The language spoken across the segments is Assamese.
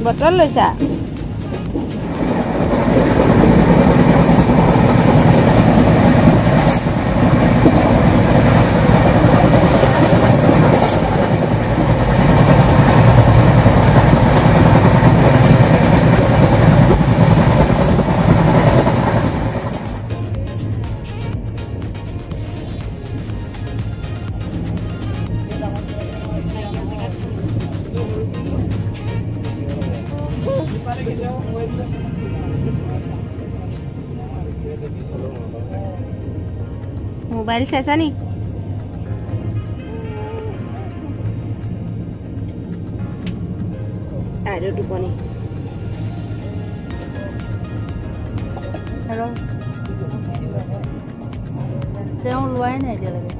বটল লৈছা মোবাইল চাইছা নি আৰু টোপনি আৰু তেওঁ লোৱাই নাই এতিয়ালৈকে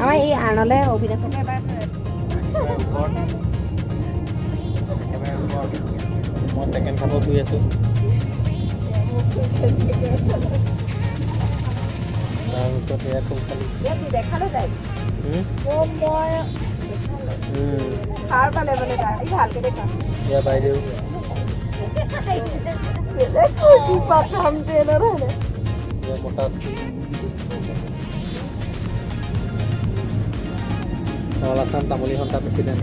আমাৰ এই আৰ্ণলে অবিনাশকে এবাৰ মই সেকেন্ড খাব শুই আছো তাৰপিছত এয়া খুব খালি দেখালো তাই মই সাৰ পালে মানে তাই ভালকে দেখা এয়া বাইদেউ কি পাঠাম ট্ৰেইনৰ হলে এয়া মোটা Alasan Tamuli Honda Presiden.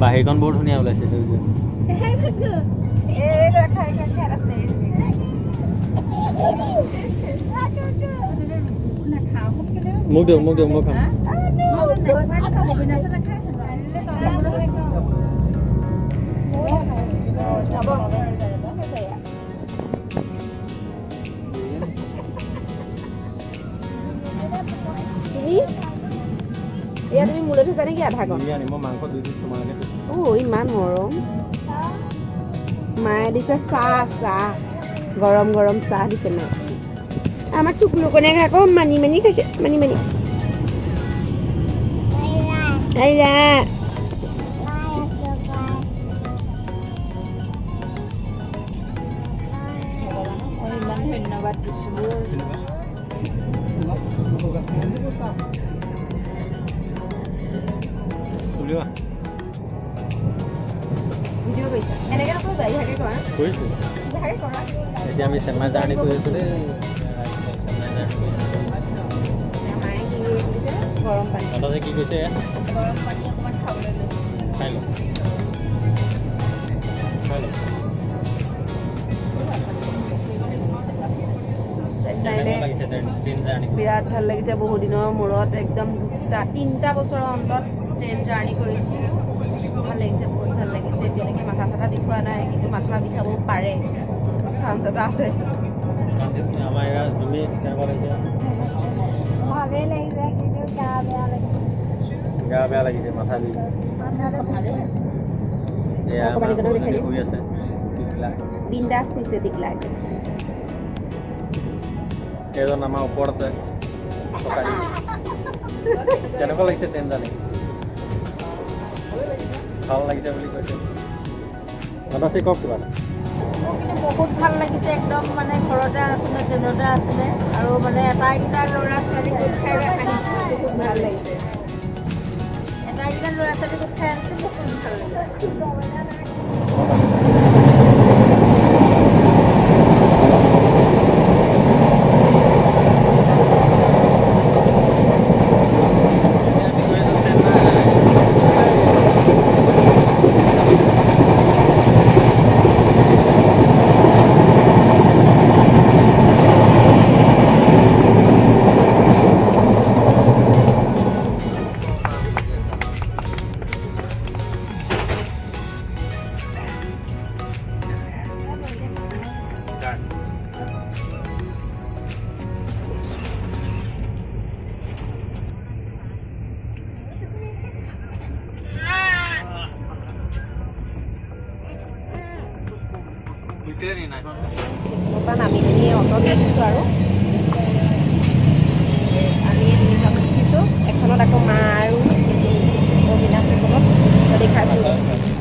বাহিৰখন বৰ ধুনীয়া ওলাইছে মোক দিয়ক মই খাম এয়া তুমি মোলৈ থৈছা নেকি আধা কণ মই মাংস 2 পিচ তোমালোকে ইমান মৰম মায়ে দিছে চাহ গৰম গৰম চাহ দিছে মায়ে আমাৰ চুকলুকনীয়ে আকৌ মানি খাইছে মানি আইয়া ধন্যবাদ দিছিলোঁ ভিডিঅ' কৰিছা এনেকৈ নকৰিবা ইহাকে কৰা কৰিছোঁ ইহাকে কৰা এতিয়া আমি চেন্নাই জাৰ্ণি কৰি আছোঁ দেই মায়ে কি দিছে গৰম পানী দাদাজে কি কৈছে গৰম পানী অকণমান খাবলৈ লৈছোঁ খাই লওঁ বিৰাট ভাল লাগিছে বহু দিনৰ মূৰত একদম 3টা বছৰৰ অন্তত ট্ৰেইন জাৰ্ণি কৰিছোঁ ভাল লাগিছে বহুত ভাল লাগিছে এতিয়ালৈকে মাথা চাথা বিষোৱা নাই কিন্তু মাথা বিষাব পাৰে চান্স এটা আছে আমাৰ ইয়াত তুমি কেনেকুৱা লাগিছে ভালেই লাগিছে কিন্তু গা বেয়া লাগিছে মাথা বিষ এয়া শুই আছে বিন্দাছ পিছে টিকলাক এজন আমাৰ ওপৰত আছে কেনেকুৱা লাগিছে ট্ৰেইন জাৰ্ণি ভাল লাগিছে বুলি কৈছে দাদা কওক কিবা কিন্তু বহুত ভাল লাগিছে একদম মানে ঘৰতে আছিলে ট্ৰেইনতে আছিলে আৰু মানে এটাইকেইটা ল'ৰা ছোৱালী গোট খাই আহিছোঁ বহুত ভাল লাগিছে এটাইকেইটা ল'ৰা ছোৱালী গোট খাই আহিছোঁ বহুত ভাল ষ্টেচনৰ পৰা নামি কিনি অটত লাগিছোঁ আৰু আমি তিনিখন উঠিছোঁ এখনত আকৌ মা আৰু অবিনাশ এখনত দেখাই ফুৰিছোঁ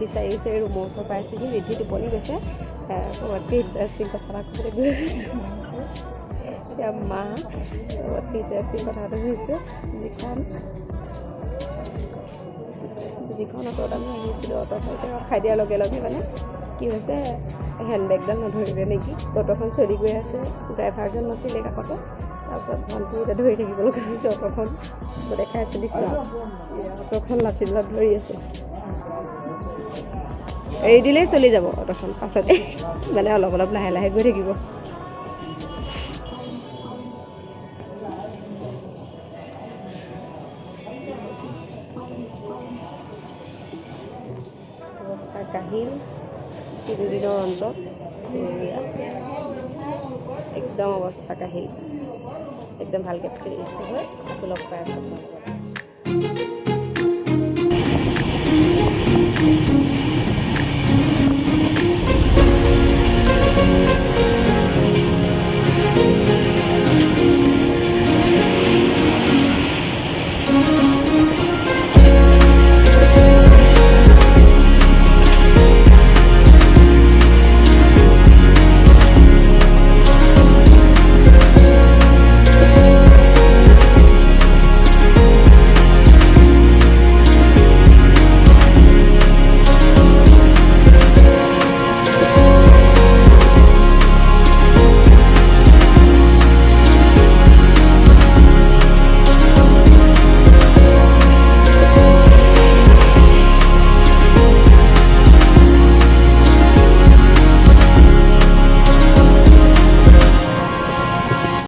বিচাৰিছে ৰুমৰ ওচৰ পাইছিলোঁ ৰিদ্ধি টোপনি গৈছে অতি ইণ্টাৰেষ্টিং কথা এটা ক'বলৈ গৈ আছোঁ এতিয়া মা অতি ইণ্টাৰেষ্টিং কথা এটা হৈছে যিখন অটত আমি আহিছিলোঁ অটৰ সৈতে খাই দিয়াৰ লগে লগে মানে কি হৈছে হেণ্ডবেগডাল নধৰিলে নেকি অট'খন চলি গৈ আছে ড্ৰাইভাৰজন নাছিলে কাষতে তাৰপিছত ভণ্টি এতিয়া ধৰি থাকিব লগা হৈছে অট'খন দেখাই আছে দৃশ্য অট'খন লাঠিডালত ধৰি আছে এৰি দিলেই চলি যাব অট'খন পাছতে মানে অলপ অলপ লাহে লাহে গৈ থাকিব অৱস্থা কাহিল 3 দিনৰ অন্তত একদম অৱস্থা কাহিল একদম ভালকৈ ফ্ৰেছ হৈ আকৌ লগ পাই আছোঁ